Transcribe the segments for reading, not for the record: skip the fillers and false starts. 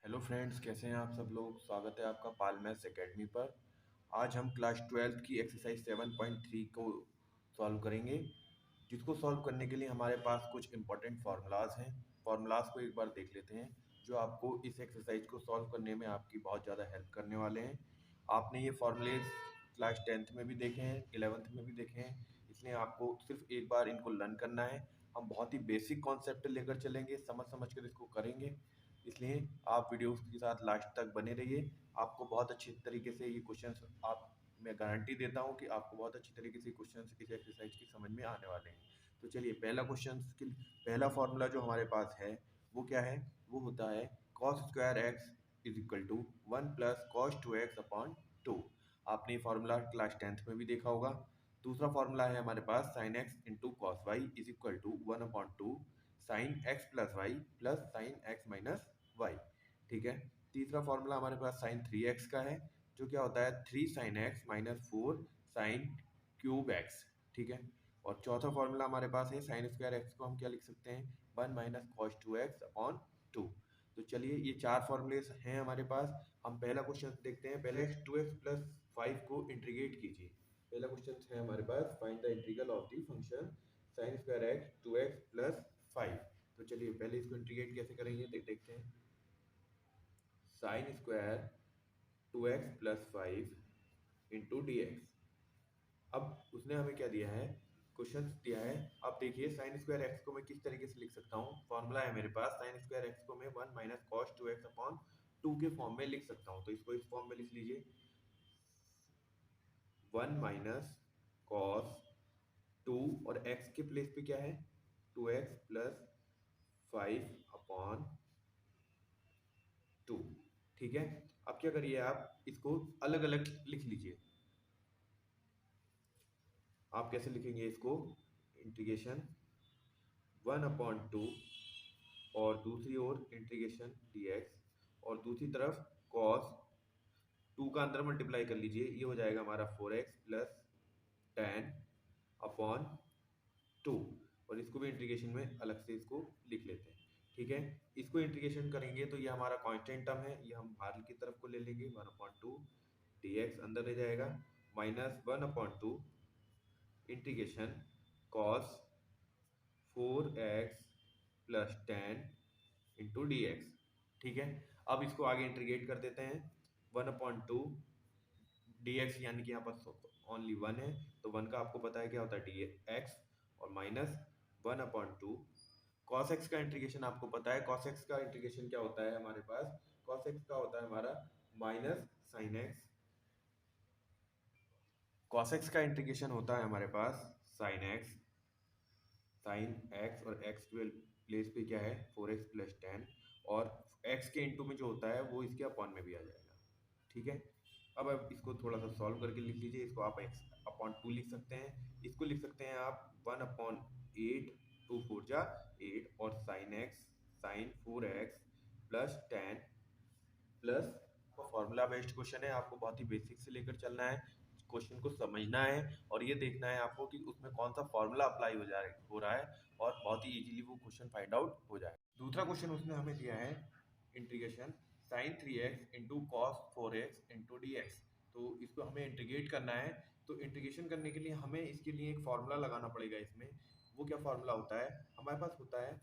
Hello friends, कैसे हैं आप सब लोग। स्वागत है आपका पाल मैथ्स एकेडमी पर। आज हम क्लास 12th की एक्सरसाइज 7.3 को सॉल्व करेंगे, जिसको सॉल्व करने के लिए हमारे पास कुछ इंपॉर्टेंट फार्मूलाज हैं। फार्मूलाज को एक बार देख लेते हैं, जो आपको इस एक्सरसाइज को सॉल्व करने में आपकी बहुत ज़्यादा हेल्प करने वाले हैं। आपने ये फार्मूलेज क्लास 10th में भी देखे हैं, 11th में भी देखे हैं, इसलिए आपको सिर्फ एक बार इनको लर्न करना है। हम बहुत ही बेसिक कॉन्सेप्ट लेकर चलेंगे, समझ समझ कर इसको करेंगे, इसलिए आप वीडियोस के साथ लास्ट तक बने रहिए। आपको बहुत अच्छी तरीके से ये क्वेश्चंस आप मैं गारंटी देता हूँ कि आपको बहुत अच्छी तरीके से क्वेश्चंस इस एक्सरसाइज की समझ में आने वाले हैं। तो चलिए, पहला फॉर्मूला जो हमारे पास है वो क्या है। वो होता है cos square x is equal to 1 + cos 2x/2। आपने ये फार्मूला क्लास 10th में भी देखा होगा। दूसरा फार्मूला है हमारे पास sin x into cos y is equal to 1/2 sin x plus y plus sin x minus y. ठीक है। तीसरा फॉर्मूला हमारे पास sin 3x का है, जो क्या होता है 3 sin x minus 4 sin cube x। ठीक है। और चौथा फॉर्मूला हमारे पास है sin स्क्वायर x को हम क्या लिख सकते हैं 1 - cos 2x/2। तो चलिए, ये चार फॉर्मूले हैं हमारे पास। हम पहला क्वेश्चन देखते हैं। पहले 2x प्लस 5 को इंटीग्रेट कीजिए। पहला क्वेश्चन है हमारे पास, find the integral of the function sin square x 2x plus 5। तो चलिए, पहले इसको इंटीग्रेट कैसे करेंगे देखते हैं। Sine square 2x plus 5 into d x. अब उसने हमें क्या दिया है, क्वेश्चन दिया है। अब देखिए, साइन स्क्वायर एक्स को मैं किस तरीके से लिख सकता हूँ। फॉर्मूला है मेरे पास, साइन स्क्वायर एक्स को मैं 1 - cos 2x/2 के फॉर्म में लिख सकता हूँ। तो इसको इस फॉर्म में लिख लीजिए, 1 - cos 2, और x के प्लेस पे क्या है 2x प्लस 5/2। ठीक है। अब क्या करिए, आप इसको अलग अलग लिख लीजिए। आप कैसे लिखेंगे इसको, इंटीग्रेशन 1/2 और दूसरी ओर इंटीग्रेशन dx, और दूसरी तरफ cos 2 का अंदर मल्टीप्लाई कर लीजिए, ये हो जाएगा हमारा 4x प्लस 10/2। और इसको भी इंटीग्रेशन में अलग से इसको लिख लेते हैं। ठीक है। इसको इंटीग्रेशन करेंगे तो ये हमारा कांस्टेंट टर्म है, ये हम बाहर की तरफ को ले लेंगे। 1/2 dx अंदर रह जाएगा, minus 1/2 integration cos 4x plus 10 into d x. ठीक है। अब इसको आगे इंटीग्रेट कर देते हैं। 1/2 डी एक्स, यानी कि यहाँ पर ओनली 1 है, तो 1 का आपको पता है क्या होता है डी एक्स, और माइनस 1/2 cos x का इंटीग्रेशन आपको पता है। cos x का इंटीग्रेशन क्या होता है हमारे पास, cos x का होता है हमारा minus sin x। cos x का इंटीग्रेशन होता है हमारे पास sin x। sin x और x के प्लेस पे क्या है 4x प्लस 10, और x के इंटू में जो होता है वो इसके अपॉन में भी आ जाएगा। ठीक है। अब इसको थोड़ा सा सॉल्व करके लिख लीजिए। इसको आप x/2 लिख सकते हैं, इसको लिख सकते हैं आप 1/8, 2 4 जा 8, और sin x sin 4x plus 10 plus. Formula based question है, आपको बहुत ही बेसिक से लेकर चलना है, क्वेश्चन को समझना है, और ये देखना है आपको कि उसमें कौन सा फॉर्मूला अप्लाई हो रहा है, और बहुत ही इजीली वो क्वेश्चन फाइंड आउट हो जाए। दूसरा क्वेश्चन उसने हमें दिया है, integration sin 3x into cos 4x into d x. तो इसको हमें इंटीग्रेट करना है। तो इंटीग्रेशन करने के लिए हमें इसके लिए एक फॉर्मूला लगाना पड़ेगा इसमें। वो क्या फॉर्मूला होता है हमारे पास, होता है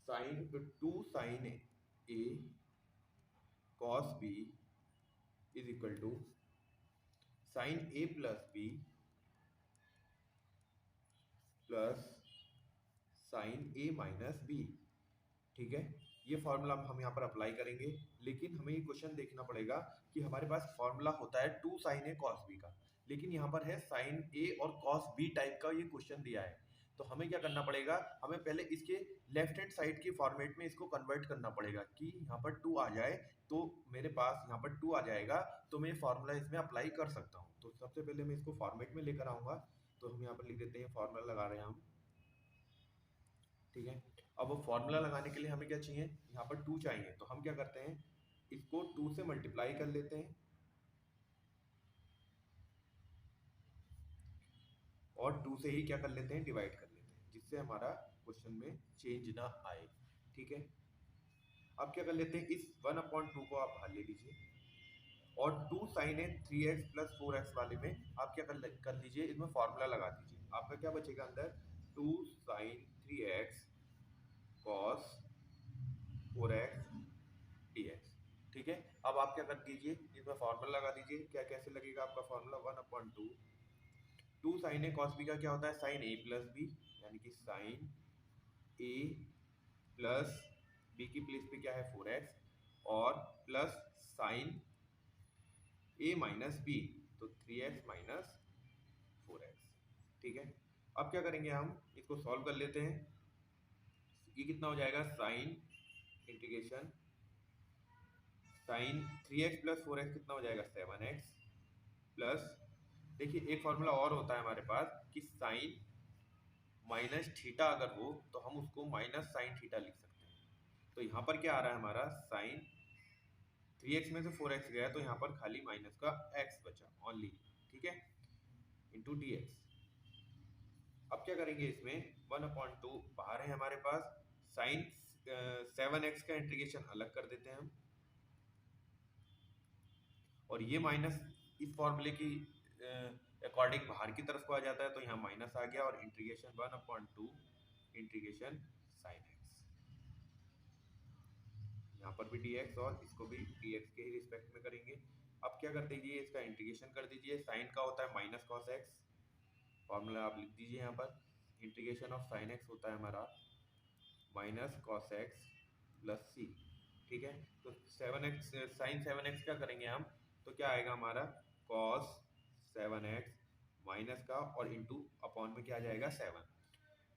sine 2 sin a cos b is equal to sin a plus b प्लस sin a माइनस b। ठीक है। ये फॉर्मूला हम यहाँ पर अप्लाई करेंगे, लेकिन हमें ये क्वेश्चन देखना पड़ेगा कि हमारे पास फॉर्मूला होता है 2 sin a cos b का, लेकिन यहाँ पर है sin a और cos b टाइप का ये क्वेश्चन दिया है। तो हमें क्या करना पड़ेगा, हमें पहले इसके लेफ्ट हैंड साइड के फॉर्मेट में इसको कन्वर्ट करना पड़ेगा कि यहाँ पर 2 आ जाए, तो मेरे पास यहाँ पर 2 आ जाएगा, तो मैं फॉर्मूला इसमें अप्लाई कर सकता हूँ। तो सबसे पहले मैं इसको फॉर्मेट में लेकर आऊंगा। तो हम यहाँ पर लिख देते हैं, फॉर्मूला लगा रहे हैं हम। ठीक है। अब वो फॉर्मूला लगाने के लिए हमें क्या चाहिए, यहाँ पर 2 चाहिए, तो हम क्या करते हैं, इसको 2 से मल्टीप्लाई कर लेते हैं, और 2 से ही क्या कर लेते हैं, डिवाइड कर लेते हैं, जिससे हमारा क्वेश्चन में चेंज ना आए। ठीक है। अब क्या कर लेते हैं, इस 1/2 को आप बाहर ले लीजिए और 2 साइन ए 3x प्लस 4x वाले में आप क्या कर लीजिए, इसमें फॉर्मूला लगा दीजिए। आपका क्या बचेगा अंदर, 2 sign 3x cos 4x dx। ठीक है, अब आप क्या कर दीजिए, इसमें फॉर्मूला लगा दीजिए। क्या कैसे लगेगा आपका फॉर्मूला, 1/2 2 साइन ए कॉस बी का क्या होता है, साइन ए प्लस बी, यानी कि साइन ए प्लस बी की प्लेस पे क्या है 4x और प्लस साइन ए माइनस बी, तो 3x माइनस 4x। ठीक है, अब क्या करेंगे, हम इसको सॉल्व कर लेते हैं। ये कितना हो जाएगा, sign integration sign 3x plus 4x कितना हो जाएगा 7x प्लस, देखिए एक फॉर्मूला और होता है हमारे पास कि साइन माइनस थीटा अगर हो तो हम उसको माइनस साइन थीटा लिख सकते हैं। तो यहाँ पर क्या आ रहा है हमारा, साइन 3x में से 4x गया तो यहाँ पर खाली माइनस का x बचा ओनली। ठीक है, इंटू डी एक्स। अब क्या करेंगे, इसमें 1/2 बाहर है हमारे पास, साइन 7x का इंटीग्रेशन अलग कर देते हैं हम, और ये माइनस इस फॉर्मूले की अकॉर्डिंग बाहर की तरफ को आ जाता है, तो यहाँ माइनस आ गया और इंटीग्रेशन 1/2 इंटीग्रेशन साइन एक्स, यहाँ पर भी dx और इसको भी dx के ही रिस्पेक्ट में करेंगे। अब क्या कर दीजिए, इसका इंटीग्रेशन कर दीजिए। साइन का होता है माइनस कॉस एक्स, फॉर्मूला आप लिख दीजिए यहाँ पर। इंटीग्रेशन ऑफ साइन एक्स होता है हमारा माइनस कॉस एक्स प्लस सी। ठीक है, तो 7x साइन 7x क्या करेंगे हम, तो क्या आएगा हमारा कॉस 7x माइनस का और इंटू अपॉन में क्या आ जाएगा 7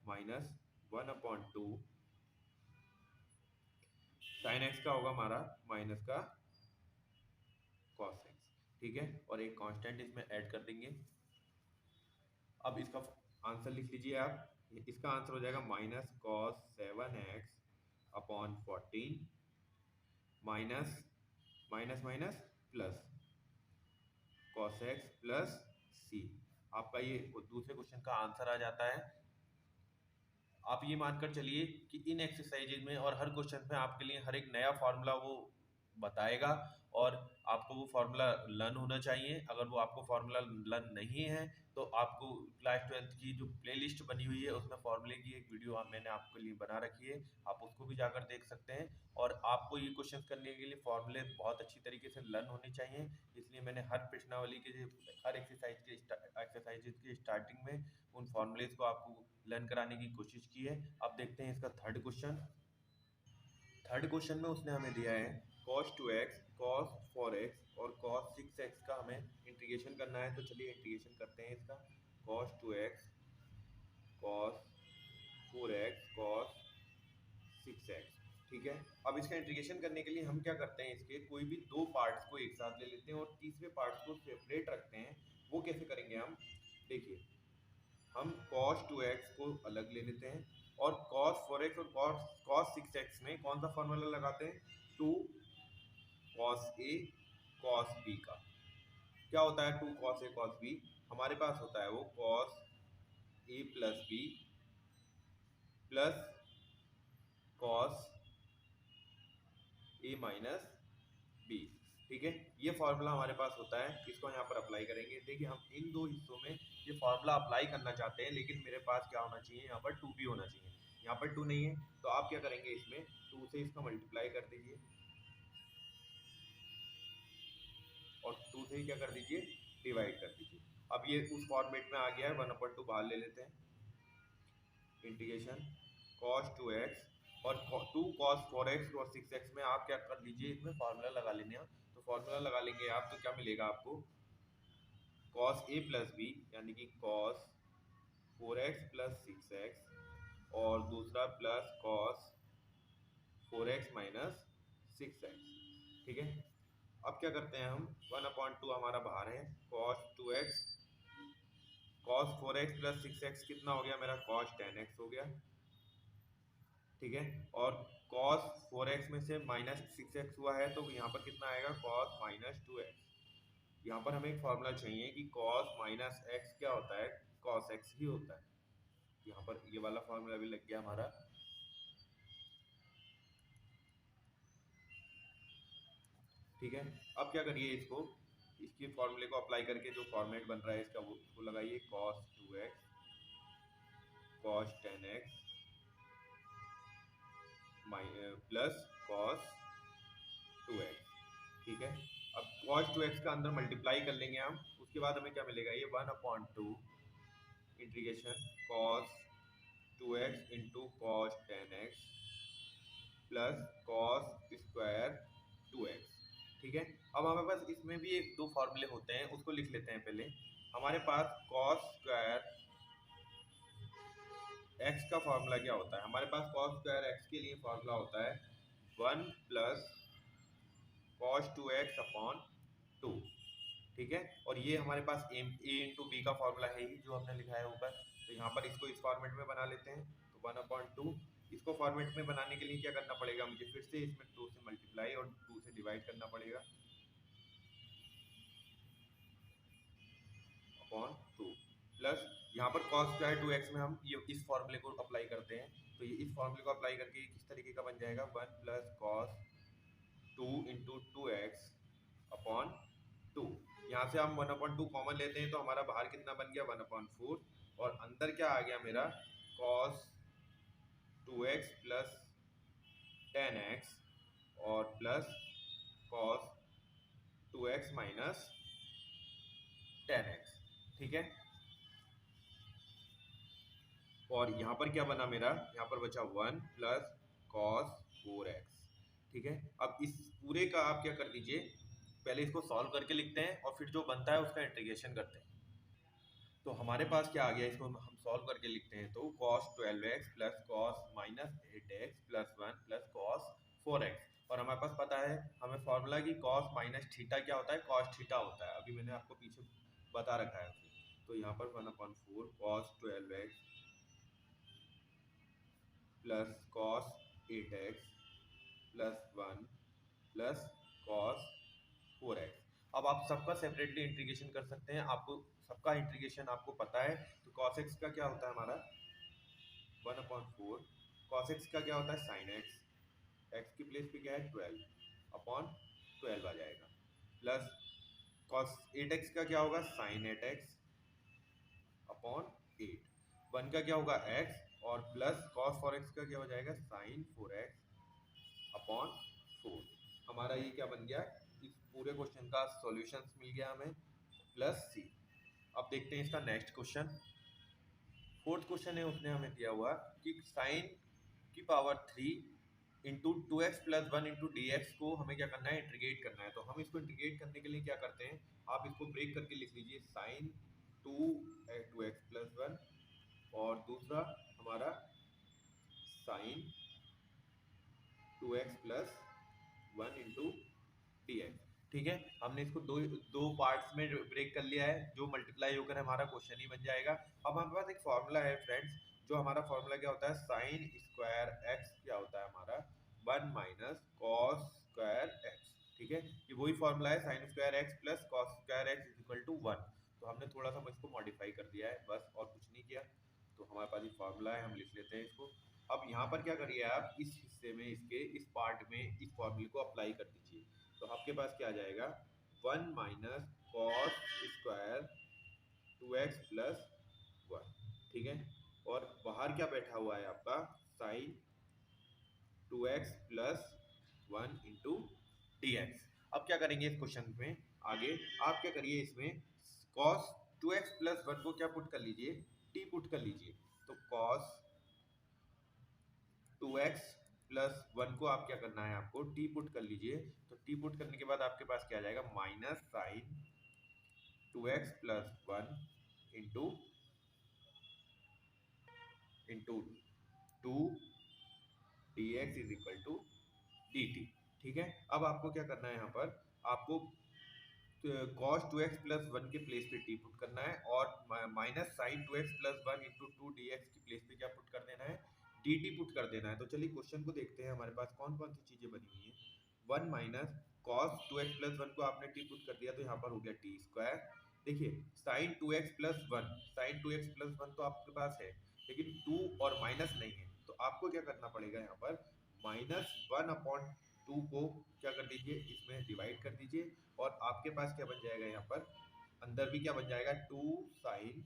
माइनस 1/2 साइन एक्स का होगा हमारा माइनस का कॉस एक्स। ठीक है, और एक कांस्टेंट इसमें ऐड कर देंगे। अब इसका आंसर लिख लीजिए आप, इसका आंसर हो जाएगा minus cos 7x upon 14 minus minus minus plus cos X plus C. आपका ये दूसरे क्वेश्चन का आंसर आ जाता है। आप ये मानकर चलिए कि इन एक्सरसाइजेज में और हर क्वेश्चन में आपके लिए हर एक नया फार्मूला वो बताएगा और आपको वो फार्मूला लर्न होना चाहिए। अगर वो आपको फार्मूला लर्न नहीं है तो आपको क्लास 12th की जो प्लेलिस्ट बनी हुई है उसमें फार्मूले की एक वीडियो मैंने आपके लिए बना रखी है, आप उसको भी जाकर देख सकते हैं। और आपको ये क्वेश्चन करने के लिए फार्मूले बहुत अच्छी तरीके से लर्न होने चाहिए, इसलिए मैंने हर प्रश्नावली के हर एक्सरसाइजेज के स्टार्टिंग में उन फॉर्मूलेज को आपको लर्न कराने की कोशिश की है। अब देखते हैं इसका थर्ड क्वेश्चन। थर्ड क्वेश्चन में उसने हमें दिया है cos 2x cos 4x और cos 6x का हमें इंटीग्रेशन करना है। तो चलिए इंटीग्रेशन करते हैं इसका, cos 2x cos 4x cos 6x। ठीक है, अब इसका इंटीग्रेशन करने के लिए हम क्या करते हैं, इसके कोई भी दो पार्ट्स को एक साथ ले लेते हैं और तीसरे पार्ट्स को सेपरेट रखते हैं। वो कैसे करेंगे हम, देखिए हम cos 2x को अलग ले लेते हैं और cos 4x और cos 6x में कौन सा फॉर्मूला लगाते हैं, 2 cos a cos b का। क्या होता है 2 cos a cos b, हमारे पास होता है वो cos a plus b plus cos a minus b। ठीक है, ये फॉर्मूला हमारे पास होता है, इसको यहाँ पर अप्लाई करेंगे। देखिए हम इन दो हिस्सों में ये फॉर्मूला अप्लाई करना चाहते हैं, लेकिन मेरे पास क्या होना चाहिए, यहाँ पर 2 भी होना चाहिए। यहाँ पर 2 नहीं है तो आप क्या करेंगे, इसमें 2 से इसका मल्टीप्लाई कर दीजिए और 2 से ही क्या कर दीजिए, डिवाइड कर दीजिए। अब ये उस फॉर्मेट में आ गया है, 1/2 बाहर ले लेते हैं। इंटीग्रेशन cos 2x और 2 cos 4x और 6x में आप क्या कर लीजिए, इसमें फार्मूला लगा लेंगे। तो फार्मूला लगा लेंगे आप तो क्या मिलेगा आपको, cos a प्लस b यानी कि cos 4x प्लस 6x और दूसरा plus cos 4x minus 6x। ठीक है, अब क्या करते हैं हम, 1/2 हमारा बाहर है, cos 2x cos 4x plus 6x कितना हो गया मेरा, cos 10x हो गया। ठीक है, और cos 4x में से माइनस 6x हुआ है तो यहाँ पर कितना आएगा, cos माइनस 2x। यहाँ पर हमें एक फॉर्मूला चाहिए कि cos माइनस x क्या होता है, cos x ही होता है। यहाँ पर ये वाला फॉर्मूला भी लग गया हमारा। ठीक है। अब क्या करिए, इसको इसकी फॉर्मूले को अप्लाई करके जो फॉर्मेट बन रहा है इसका वो उसको लगाइए, cos 2x cos 10x plus cos 2x। ठीक है। अब cos 2x का अंदर मल्टीप्लाई कर लेंगे हम, उसके बाद हमें क्या मिलेगा, ये 1/2 integration cos 2x into cos 10x plus cos square 2x। ठीक है। अब हमारे पास इसमें भी एक दो फॉर्मूले होते हैं, उसको लिख लेते हैं पहले। हमारे पास cos स्क्वायर x का फॉर्मूला क्या होता है, हमारे पास cos स्क्वायर x के लिए फॉर्मूला होता है 1 प्लस cos 2x अपॉन 2। ठीक है। और ये हमारे पास a इंटू बी का फॉर्मूला है ही, जो हमने लिखा है ऊपर। तो यहाँ पर इसको इस फॉर्मेट में बना लेते हैं, तो 1/2। इसको फॉर्मेट में बनाने के लिए क्या करना पड़ेगा मुझे, फिर से इसमें 2 से मल्टीप्लाई और 2 से डिवाइड करना पड़ेगा अपॉन 2 प्लस यहाँ पर cos स्क्वायर 2x में हम ये इस फॉर्मूले को अप्लाई करते हैं। तो ये इस फॉर्मूले को अप्लाई करके ये किस तरीके का बन जाएगा, 1 plus cos 2 into 2x upon 2। यहाँ से हम 1/2 कॉमन लेते हैं, तो हमारा बाहर कितना बन गया, 1/4। और अंदर क्या आ गया मेरा, cos 2x प्लस 10x और plus cos 2x minus 10x। ठीक है। और यहाँ पर क्या बना मेरा, यहाँ पर बचा 1 प्लस cos 4x। ठीक है। अब इस पूरे का आप क्या कर दीजिए, पहले इसको सॉल्व करके लिखते हैं और फिर जो बनता है उसका इंटीग्रेशन करते हैं। तो हमारे पास क्या आ गया, इसको हम सॉल्व करके लिखते हैं, तो cos 12x plus cos minus 8x plus 1 plus cos 4x। और हमारे पास पता है हमें फॉर्मूला की cos माइनस थीटा क्या होता है, cos थीटा होता है, अभी मैंने आपको पीछे बता रखा है। तो यहाँ पर 1/4 cos 12x plus cos 8x plus 1 plus cos 4x। अब आप सबका सेपरेटली इंटीग्रेशन कर सकते हैं, आपको सबका इंटीग्रेशन आपको पता है। तो cos x का क्या होता है हमारा 1/4, cos x का क्या होता है sin x, x की प्लेस पे क्या है 12 अपॉन 12 आ जाएगा, प्लस cos 8x का क्या होगा sin 8x अपॉन 8। 1 का क्या होगा x और प्लस cos 4x का क्या हो जाएगा sin 4x अपॉन 4। हमारा ये क्या बन गया, इस पूरे क्वेश्चन का सॉल्यूशंस मिल गया हमें, प्लस सी। अब देखते हैं इसका नेक्स्ट क्वेश्चन। फोर्थ क्वेश्चन है, उसने हमें दिया हुआ कि साइन की power 3 into 2x plus 1 into d x को हमें क्या करना है, इंटीग्रेट करना है। तो हम इसको इंटीग्रेट करने के लिए क्या करते हैं, आप इसको ब्रेक करके लिख लीजिए, साइन 2x प्लस 1 और दूसरा हमारा sine 2x plus 1 into d x. ठीक है। हमने इसको दो दो पार्ट्स में ब्रेक कर लिया है, जो मल्टीप्लाई होकर हमारा क्वेश्चन ही बन जाएगा। अब हमारे पास एक फॉर्मूला है फ्रेंड्स, जो हमारा फॉर्मूला क्या होता है, साइन स्क्वायर एक्स क्या होता है हमारा 1 माइनस कॉस स्क्वायर एक्स। ठीक है। ये वही फॉर्मूला है, sine square x plus cos square x is equal to 1। तो हमने थोड़ा सा इसको मॉडिफाई कर दिया है बस, और कुछ नहीं किया। तो हमारे पास ये फॉर्मूला है, हम लिख लेते हैं इसको। अब यहाँ पर क्या करिए, आप इस हिस्से में इसके इस पार्ट में इस फॉर्मूले को अप्लाई कर दीजिए। तो आपके पास क्या आ जाएगा, 1 minus cos square 2x plus 1। ठीक है। और बाहर क्या बैठा हुआ है आपका, sine 2x plus 1 into d x. अब क्या करेंगे इस क्वेश्चन में आगे, आप क्या करिए, इसमें cos 2x प्लस 1 को क्या पुट कर लीजिए, t पुट कर लीजिए। तो cos 2x प्लस 1 को आप क्या करना है, आपको t पुट कर लीजिए। तो t पुट करने के बाद आपके पास क्या आ जाएगा, minus sine 2x plus 1 into into 2 d x is equal to d t. ठीक है। अब आपको क्या करना है, यहाँ पर आपको cos 2x प्लस 1 के प्लेस पे t पुट करना है, और minus sine 2x plus 1 into 2 d x की प्लेस पे क्या पुट कर देना है, dt पुट कर देना है। तो चलिए क्वेश्चन को देखते हैं, हमारे पास कौन कौन सी चीजें बनी हुई हैं। 1 माइनस कॉस 2x प्लस 1 को आपने t पुट कर दिया, तो यहाँ पर हो गया t स्क्वायर। देखिए sine 2x plus 1, sine 2x plus 1 तो आपके पास है, लेकिन 2 और माइनस नहीं है। तो आपको क्या करना पड़ेगा, यहाँ पर माइनस 1 अपॉन 2 को क्या कर दीजिए, इसमें डिवाइड कर दीजिए और आपके पास क्या बन जाएगा, यहाँ पर अंदर भी क्या बन जाएगा, 2 साइन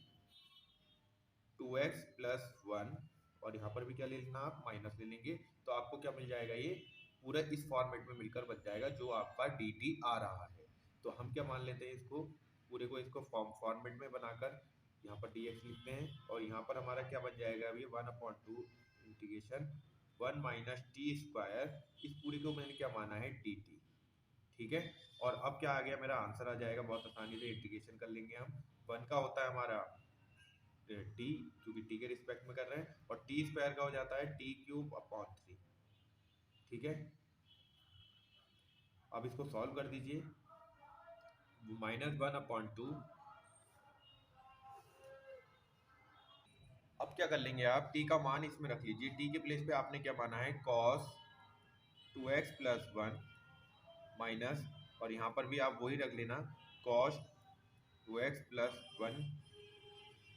2x प्लस 1, और यहाँ पर भी क्या ले लेना, आप माइनस ले लेंगे, तो आपको क्या मिल जाएगा, ये पूरा इस फॉर्मेट में मिलकर बन जाएगा जो आपका dt आ रहा है। तो हम क्या मान लेते हैं, इसको पूरे को इसको फॉर्मेट में बनाकर यहाँ पर dx लिखते हैं, और यहाँ पर हमारा क्या बन जाएगा, अभी 1/2 इंटीग्रेशन 1 माइनस टी स्क्वायर, इस पूरे को मैंने क्या माना है, dt। ठीक है, और अब क्या आ गया, मेरा आंसर आ जाएगा, बहुत आसानी से इंटीग्रेशन कर लेंगे हम। 1 का होता है हमारा टी, क्योंकि टी के रिस्पेक्ट में कर रहे हैं, और टी स्क्वायर का हो जाता है t³ अपॉन 3। ठीक है, अब इसको सॉल्व कर दीजिए, -1/2। अब क्या कर लेंगे आप, t का मान इसमें रख लीजिए, t के प्लेस पे आपने क्या माना है, cos 2x प्लस 1 माइनस, और यहाँ पर भी आप वही रख लेना, cos 2x प्लस 1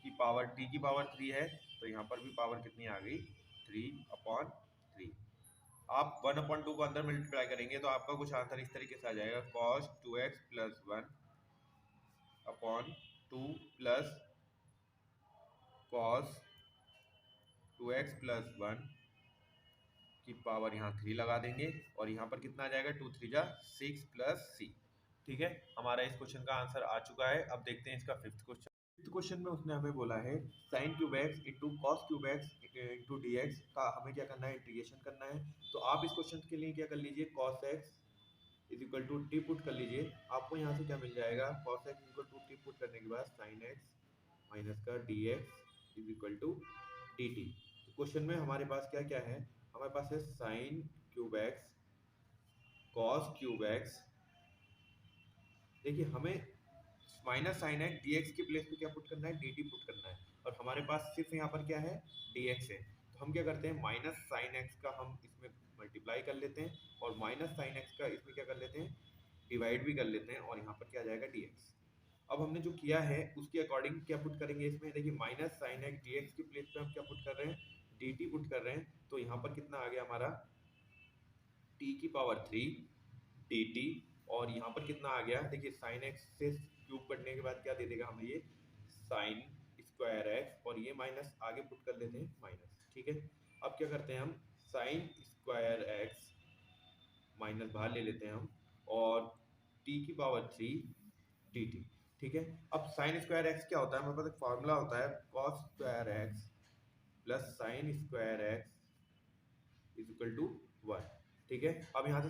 की पावर t की पावर 3 है, तो यहाँ पर भी पावर कितनी आ गई, 3/3। आप 1/2 को अंदर मल्टीप्लाई करेंगे तो आपका कुछ आंसर इस तरीके से आ जाएगा, cos 2x plus 1/2 plus cos 2x plus 1 की पावर यहाँ 3 लगा देंगे, और यहाँ पर कितना आ जाएगा, 2 3 जा 6 प्लस c। ठीक है, हमारा इस क्वेश्चन का आंसर आ चुका है। अब देखते हैं इसका फिफ्थ क्वेश्चन। फिफ्थ क्वेश्चन में उसने हमें बोला है sin cube x into cos cube x into d x का हमें क्या करना है, इंटीग्रेशन करना है। तो आप इस क्वेश्चन के लिए क्या कर लीजिए, cos x is equal to t put कर लीजिए। आपको यहाँ से क्या मिल जाएगा, cos x equal to t put करने के बाद sin x माइनस का d x is equal to d t. Question में हमारे पास क्या क्या है, हमारे पास है sin cube x cos cube x, देखिए हमें minus sine x D x के प्लेस पे क्या पुट करना है, डी टी पुट करना है, और हमारे पास सिर्फ यहाँ पर क्या है, डी एक्स है। तो हम क्या करते हैं, माइनस साइन एक्स का हम इसमें मल्टीप्लाई कर लेते हैं, और माइनस साइन एक्स का इसमें क्या कर लेते हैं, डिवाइड भी कर लेते हैं, और यहाँ पर क्या आ जाएगा, डी एक्स। अब हमने जो किया है उसके अकॉर्डिंग क्या पुट करेंगे इसमें, देखिए minus sine x D x के प्लेस पे हम क्या पुट कर रहे हैं, डी टी पुट कर रहे हैं। तो यहाँ पर कितना आ गया हमारा, टी की पावर 3 डी टी, और यहाँ पर कितना आ गया, देखिए साइन एक्स से क्यूब करने के बाद क्या दे देगा हमें, ये साइन स्क्वायर एक्स, और ये माइनस आगे पुट कर लेते हैं माइनस। ठीक है, अब क्या करते हैं हम, साइन स्क्वायर एक्स माइनस बाहर ले लेते हैं हम, और टी की पावर 3 डी टी। ठीक है, अब साइन स्क्वायर एक्स क्या होता है, हमारे पास एक फॉर्मूला होता है, cos square x plus sine square x is equal to 1। ठीक है, अब यहाँ से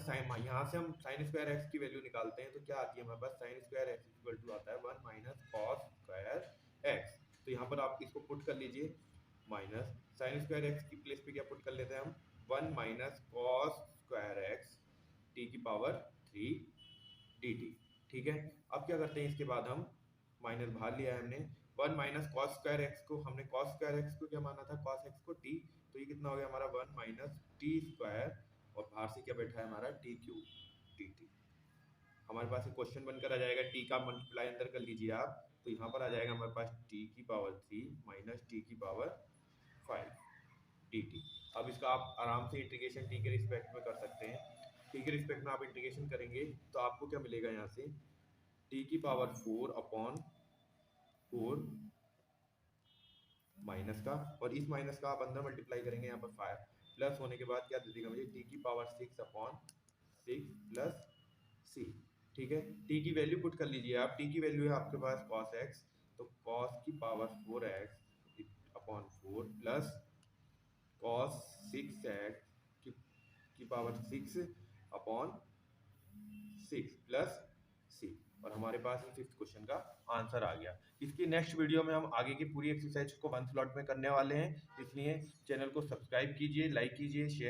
हम साइन स्क्वायर एक्स की वैल्यू निकालते हैं, तो क्या आती है हमारे पास, sine square X equal to आता है 1 माइनस कॉस स्क्वायर एक्स। तो यहाँ पर आप इसको पुट कर लीजिए, माइनस साइन स्क्वायर एक्स की प्लेस पे क्या पुट कर लेते हैं हम, 1 minus cos square x T की पावर 3 डी टी। ठीक है, अब क्या करते हैं, इसके बाद हम माइनस बाहर लिया है हमने, 1 माइनस कॉस स्क्वायर एक्स को हमने कॉस स्क्वायर एक्स को क्या माना था, कॉस एक्स को टी, तो ये कितना हो गया हमारा 1 माइनस टी स्क्वायर, और बाहर से क्या बैठा है हमारा टी क्यूब टी टी। हमारे पास एक क्वेश्चन बनकर आ जाएगा, टी का मल्टीप्लाई अंदर कर लीजिए आप, तो यहाँ पर आ जाएगा हमारे पास टी की पावर 3 माइनस टी की पावर 5 डी टी। अब इसका आप आराम से इंटीग्रेशन टी के रिस्पेक्ट में कर सकते हैं। टी के रिस्पेक्ट में आप इंटीग्रेशन करेंगे तो आपको क्या मिलेगा, यहाँ से टी की पावर 4/4 माइनस का, और इस माइनस का आप अंदर मल्टीप्लाई करेंगे, यहाँ पर 5 प्लस होने के बाद क्या दे देगा मुझे, टी की पावर 6/6 प्लस सी। ठीक है, टी की वैल्यू पुट कर लीजिए आप, टी की वैल्यू है आपके पास cos x, तो cos की power 4x/4 plus cos 6x की पावर 6/6 प्लस सी, और हमारे पास फिफ्थ क्वेश्चन का आंसर आ गया। इसकी नेक्स्ट वीडियो में हम आगे की पूरी एक्सरसाइज को 1 स्लॉट में करने वाले हैं, इसलिए चैनल को सब्सक्राइब कीजिए, लाइक कीजिए, शेयर